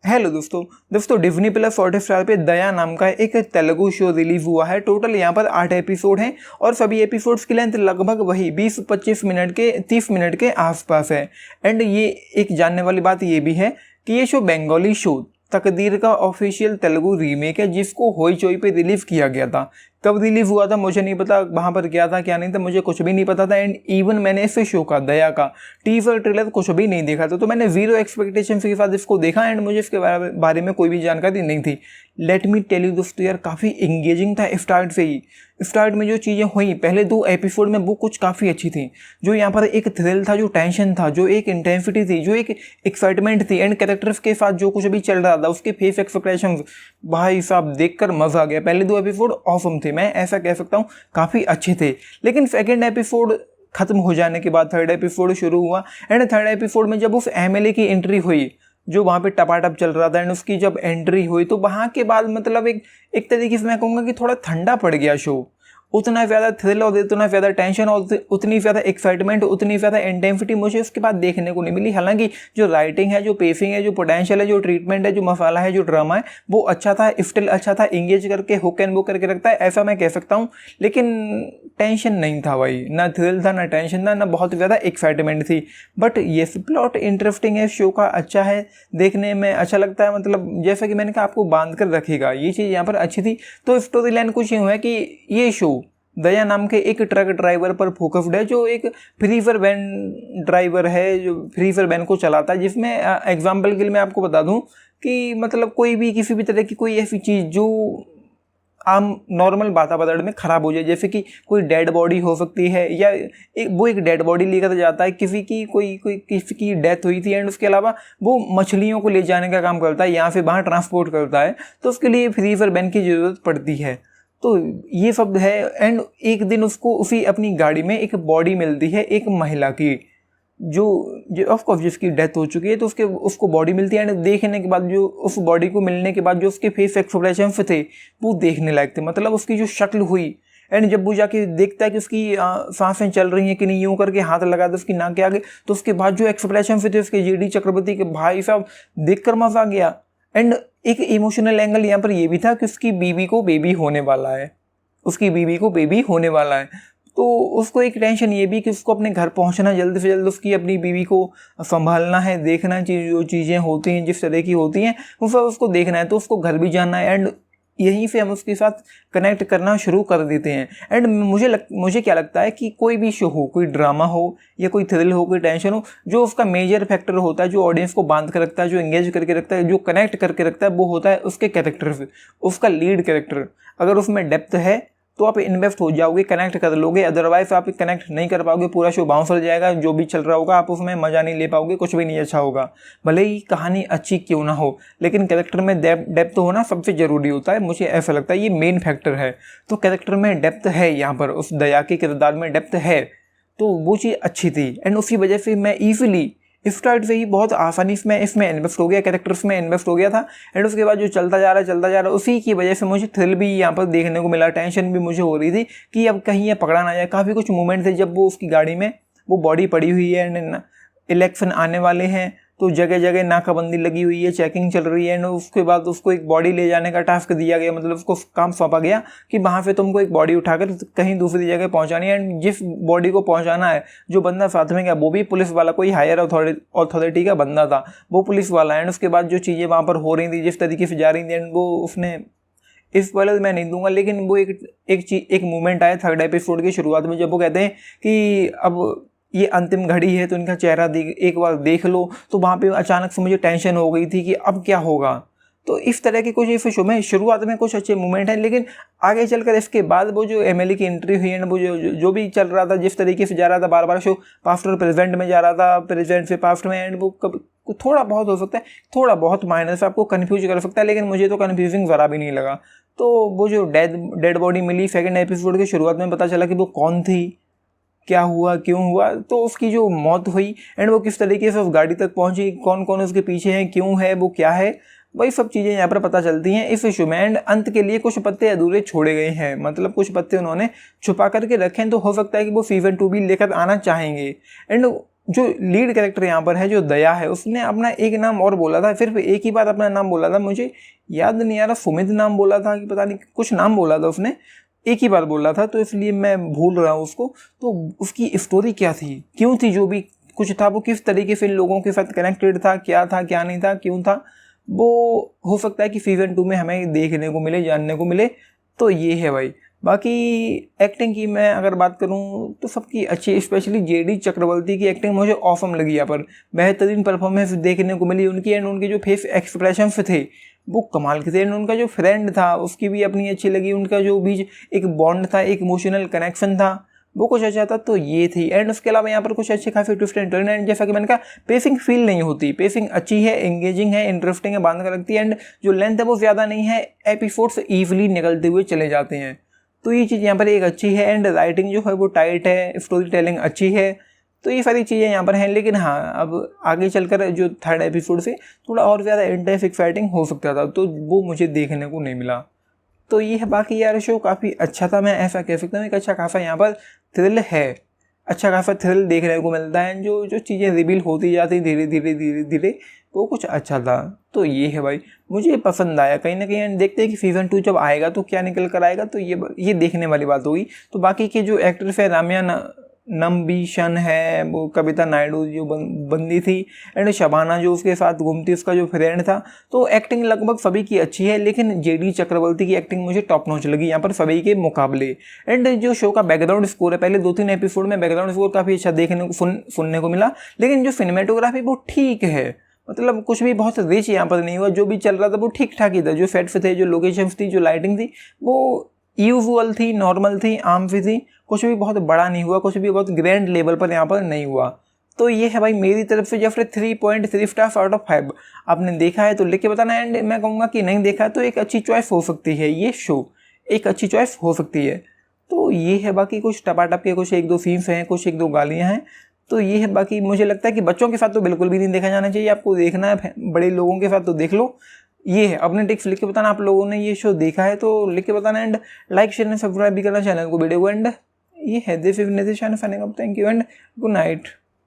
Hello दोस्तों Disney plus Hotstar पे दया नाम का एक तेलुगु शो रिलीज हुआ है। टोटल यहाँ पर 8 एपिसोड हैं और सभी एपिसोड्स की लेंथ लगभग वही 20-25 मिनट के 30 मिनट के आसपास है। एंड ये एक जानने वाली बात ये भी है कि ये शो बंगाली शो तकदीर का ऑफिशियल तेलुगु रीमेक है, जिसको होइचोई पे रिलीज किया गया था। कब रिलीज हुआ था मुझे नहीं पता, वहाँ पर क्या था क्या नहीं था मुझे कुछ भी नहीं पता था। एंड इवन मैंने इस शो का दया का टीजर ट्रेलर कुछ भी नहीं देखा था, तो मैंने जीरो एक्सपेक्टेशन के साथ इसको देखा एंड मुझे इसके बारे में कोई भी जानकारी नहीं थी। लेट मी टेल यू दोस्तों यार, काफ़ी एंगेजिंग था स्टार्ट से ही। स्टार्ट में जो चीज़ें हुई पहले 2 एपिसोड में वो कुछ काफ़ी अच्छी थी। जो यहाँ पर एक थ्रिल था, जो टेंशन था, जो एक इंटेंसिटी थी, जो एक एक्साइटमेंट थी एंड कैरेक्टर्स के साथ जो कुछ भी चल रहा था उसके फेस एक्सप्रेशन भाई साहब देखकर मज़ा आ गया। पहले 2 एपिसोड ऑसम थे, मैं ऐसा कह सकता हूँ, काफ़ी अच्छे थे। लेकिन सेकेंड एपिसोड खत्म हो जाने के बाद थर्ड एपिसोड शुरू हुआ एंड थर्ड एपिसोड में जब उस एमएलए की एंट्री हुई जो वहाँ पे टपाटप चल रहा था एंड उसकी जब एंट्री हुई तो वहाँ के बाद मतलब एक तरीके से मैं कहूँगा कि थोड़ा ठंडा पड़ गया शो। उतना ज़्यादा थ्रिल और उतना ज़्यादा टेंशन और उतनी ज़्यादा एक्साइटमेंट, उतनी ज़्यादा इंटेंसिटी मुझे उसके बाद देखने को नहीं मिली। हालांकि जो राइटिंग है, जो पेसिंग है, जो पोटेंशियल है, जो ट्रीटमेंट है, जो मसाला है, जो ड्रामा है, वो अच्छा था, स्टिल अच्छा था, इंगेज करके हुक एंड बुक करके रखता है, ऐसा मैं कह सकता हूँ। लेकिन टेंशन नहीं था भाई, ना थ्रिल था, ना टेंशन था, ना बहुत ज़्यादा एक्साइटमेंट थी। बट ये प्लॉट इंटरेस्टिंग है, शो का अच्छा है, देखने में अच्छा लगता है। मतलब जैसा कि मैंने कहा आपको बांध कर रखेगा, ये चीज़ यहाँ पर अच्छी थी। तो स्टोरी लाइन कुछ यूँ है कि ये शो दया नाम के एक ट्रक ड्राइवर पर फोकस्ड है, जो एक फ्रीफर वैन ड्राइवर है, जो फ्रीफर वैन को चलाता है। जिसमें एग्जाम्पल के लिए मैं आपको बता दूं कि मतलब कोई भी किसी भी तरह की कोई ऐसी चीज़ जो आम नॉर्मल वातावरण में ख़राब हो जाए, जैसे कि कोई डेड बॉडी हो सकती है या वो एक डेड बॉडी लेकर जाता है, किसी की डेथ हुई थी एंड उसके अलावा वो मछलियों को ले जाने का काम करता है, यहाँ से वहाँ ट्रांसपोर्ट करता है, तो उसके लिए फ्रीफर वैन की ज़रूरत पड़ती है। तो ये सब है एंड एक दिन उसको उसी अपनी गाड़ी में एक बॉडी मिलती है एक महिला की, जो ऑफ कोर्स जिसकी डेथ हो चुकी है। तो उसको बॉडी मिलती है एंड देखने के बाद जो उस बॉडी को मिलने के बाद जो उसके फेस एक्सप्रेशन थे वो देखने लायक थे। मतलब उसकी जो शक्ल हुई एंड जब वो जाके देखता है कि उसकी सांसें चल रही हैं कि नहीं, यूँ करके हाथ लगा दे उसकी नाक के आगे, तो उसके बाद जो एक्सप्रेशन थे उसके जीडी चक्रवर्ती के, भाई साहब देखकर मजा आ गया। एंड एक इमोशनल एंगल यहाँ पर ये भी था कि उसकी बीवी को बेबी होने वाला है, तो उसको एक टेंशन ये भी कि उसको अपने घर पहुँचना, जल्द से जल्द उसकी अपनी बीवी को संभालना है, देखना चाहिए जो चीज़ें होती हैं जिस तरह की होती हैं वो सब उसको देखना है, तो उसको घर भी जाना है एंड यहीं से हम उसके साथ कनेक्ट करना शुरू कर देते हैं। एंड मुझे क्या लगता है कि कोई भी शो हो, कोई ड्रामा हो या कोई थ्रिल हो, कोई टेंशन हो, जो उसका मेजर फैक्टर होता है, जो ऑडियंस को बांध कर रखता है, जो एंगेज करके रखता है, जो कनेक्ट करके रखता है, वो होता है उसके कैरेक्टर से, उसका लीड कैरेक्टर। अगर उसमें डेप्थ है तो आप इन्वेस्ट हो जाओगे, कनेक्ट कर लोगे, अदरवाइज आप कनेक्ट नहीं कर पाओगे, पूरा शो बाउंस हो जाएगा, जो भी चल रहा होगा आप उसमें मज़ा नहीं ले पाओगे, कुछ भी नहीं अच्छा होगा। भले ही कहानी अच्छी क्यों ना हो, लेकिन कैरेक्टर में डेप्थ होना सबसे ज़रूरी होता है, मुझे ऐसा लगता है, ये मेन फैक्टर है। तो कैरेक्टर में डेप्थ है, यहाँ पर उस दया के किरदार में डेप्थ है, तो वो चीज़ अच्छी थी एंड उसी वजह से मैं ईजिली स्टार्ट से ही बहुत आसानी से मैं इसमें इन्वेस्ट हो गया, कैरेक्टर्स में इन्वेस्ट हो गया था। एंड उसके बाद जो चलता जा रहा है उसी की वजह से मुझे थ्रिल भी यहाँ पर देखने को मिला, टेंशन भी मुझे हो रही थी कि अब कहीं ये पकड़ा ना जाए। काफ़ी कुछ मोमेंट थे जब वो उसकी गाड़ी में वो बॉडी पड़ी हुई है एंड इलेक्शन आने वाले हैं, तो जगह जगह नाकाबंदी लगी हुई है, चेकिंग चल रही है एंड उसके बाद उसको एक बॉडी ले जाने का टास्क दिया गया, मतलब उसको काम सौंपा गया कि वहाँ से तुमको एक बॉडी उठाकर कहीं दूसरी जगह पहुँचानी है। एंड जिस बॉडी को पहुँचाना है, जो बंदा साथ में गया वो भी पुलिस वाला, कोई हायर अथॉरिटी का बंदा था, वो पुलिस वाला। एंड उसके बाद जो चीज़ें वहाँ पर हो रही थी, जिस तरीके से जा रही थी, एंड वो उसने इस वाले मैं नहीं दूंगा, लेकिन वो एक मोमेंट आया थर्ड एपिसोड की शुरुआत में जब वो कहते हैं कि अब ये अंतिम घड़ी है तो इनका चेहरा एक बार देख लो, तो वहाँ पे अचानक से मुझे टेंशन हो गई थी कि अब क्या होगा। तो इस तरह की कुछ इस शो में शुरुआत में कुछ अच्छे मोमेंट हैं, लेकिन आगे चलकर इसके बाद वो जो एमएलए की एंट्री हुई एंड वो जो भी चल रहा था, जिस तरीके से जा रहा था, बार बार शो पास्ट और प्रेजेंट में जा रहा था, प्रेजेंट से पास्ट में, एंड वो थोड़ा बहुत हो सकता है, थोड़ा बहुत माइनर से आपको कन्फ्यूज कर सकता है, लेकिन मुझे तो कन्फ्यूजिंग ज़रा भी नहीं लगा। तो वो जो डेड बॉडी मिली सेकेंड एपिसोड की शुरुआत में, पता चला कि वो कौन थी, क्या हुआ, क्यों हुआ, तो उसकी जो मौत हुई एंड वो किस तरीके से उस गाड़ी तक पहुंची, कौन कौन उसके पीछे है, क्यों है, वो क्या है, वही सब चीज़ें यहाँ पर पता चलती हैं इस इशू में। एंड अंत के लिए कुछ पत्ते अधूरे छोड़े गए हैं, मतलब कुछ पत्ते उन्होंने छुपा करके रखे हैं, तो हो सकता है कि वो सीजन 2 भी लेकर आना चाहेंगे। एंड जो लीड कैरेक्टर यहाँ पर है, जो दया है, उसने अपना एक नाम और बोला था, सिर्फ एक ही बार अपना नाम बोला था, मुझे याद नहीं आ रहा, सुमित नाम बोला था कि पता नहीं कुछ नाम बोला था उसने, एक ही बार बोला था, तो इसलिए मैं भूल रहा हूँ उसको। तो उसकी स्टोरी क्या थी, क्यों थी, जो भी कुछ था वो किस तरीके से इन लोगों के साथ कनेक्टेड था, क्या नहीं था, क्यों था, वो हो सकता है कि सीज़न 2 में हमें देखने को मिले, जानने को मिले। तो ये है भाई। बाकी एक्टिंग की मैं अगर बात करूं तो सबकी अच्छी, स्पेशली जेडी चक्रवर्ती की एक्टिंग मुझे ऑसम लगी। यहाँ पर बेहतरीन परफॉर्मेंस देखने को मिली उनकी, एंड उनके जो फेस एक्सप्रेशंस थे वो कमाल के थे। एंड उनका जो फ्रेंड था उसकी भी अपनी अच्छी लगी, उनका जो बीच एक बॉन्ड था, एक इमोशनल कनेक्शन था, वो कुछ अच्छा था। तो ये थी। एंड उसके अलावा यहाँ पर कुछ अच्छे खासे ट्विस्ट एंड टर्न, एंड जैसा कि मैंने कहा पेसिंग फील नहीं होती, पेसिंग अच्छी है, एंगेजिंग है, इंटरेस्टिंग है, बांध कर रखती है। एंड जो लेंथ है वो ज़्यादा नहीं है, एपिसोड्स ईजिली निकलते हुए चले जाते हैं। तो ये चीज़ यहाँ पर एक अच्छी है। एंड राइटिंग जो है वो टाइट है, स्टोरी टेलिंग अच्छी है। तो ये सारी चीज़ें यहाँ पर हैं। लेकिन हाँ, अब आगे चलकर जो थर्ड एपिसोड से थोड़ा और ज़्यादा इंटेंस एक्साइटिंग हो सकता था, तो वो मुझे देखने को नहीं मिला। तो ये है। बाकी यार शो काफ़ी अच्छा था, मैं ऐसा कह सकता हूँ। एक अच्छा खासा यहाँ पर थ्रिल है, अच्छा खासा थ्रिल देखने को मिलता है। जो जो चीज़ें रिवील होती जाती धीरे धीरे वो कुछ अच्छा था। तो ये है भाई, मुझे पसंद आया कहीं ना कहीं। देखते हैं कि सीज़न 2 जब आएगा तो क्या निकल कर आएगा, तो ये देखने वाली बात होगी। तो बाकी के जो एक्ट्रेस है, राम्या नम्बिशन है, वो कविता नायडू जो बंदी थी, एंड शबाना जो उसके साथ घूमती, उसका जो फ्रेंड था। तो एक्टिंग लगभग सभी की अच्छी है, लेकिन जेडी चक्रवर्ती की एक्टिंग मुझे टॉप नॉच लगी यहाँ पर सभी के मुकाबले। एंड जो शो का बैकग्राउंड स्कोर है, पहले 2-3 एपिसोड में बैकग्राउंड स्कोर काफ़ी अच्छा देखने को सुनने को मिला, लेकिन जो सिनेमेटोग्राफी वो ठीक है, मतलब कुछ भी बहुत रिच यहाँ पर नहीं हुआ। जो भी चल रहा था वो ठीक ठाक ही था। जो सेट्स थे, जो लोकेशंस थी, जो लाइटिंग थी, वो यूजुअल थी, नॉर्मल थी, आम सी थी। कुछ भी बहुत बड़ा नहीं हुआ, कुछ भी बहुत ग्रैंड लेवल पर यहाँ पर नहीं हुआ। तो ये है भाई मेरी तरफ से जब 3.3 स्टार्स आउट ऑफ 5। आपने देखा है तो लिख के बताना। एंड मैं कहूँगा कि नहीं देखा है तो एक अच्छी चॉइस हो सकती है, ये शो एक अच्छी चॉइस हो सकती है। तो ये है। बाकी कुछ टपाटप के कुछ 1-2 सीन्स हैं, कुछ 1-2 गालियाँ हैं। तो ये है। बाकी मुझे लगता है कि बच्चों के साथ तो बिल्कुल भी नहीं देखा जाना चाहिए। आपको देखना है बड़े लोगों के साथ तो देख लो। ये है। अपने टिप्स लिख के बताना आप लोगों ने ये शो देखा है तो लिख के बताना। And like share and subscribe भी करना चैनल को, वीडियो को। एंड ये है this is Nitish signing off. Thank you and good night.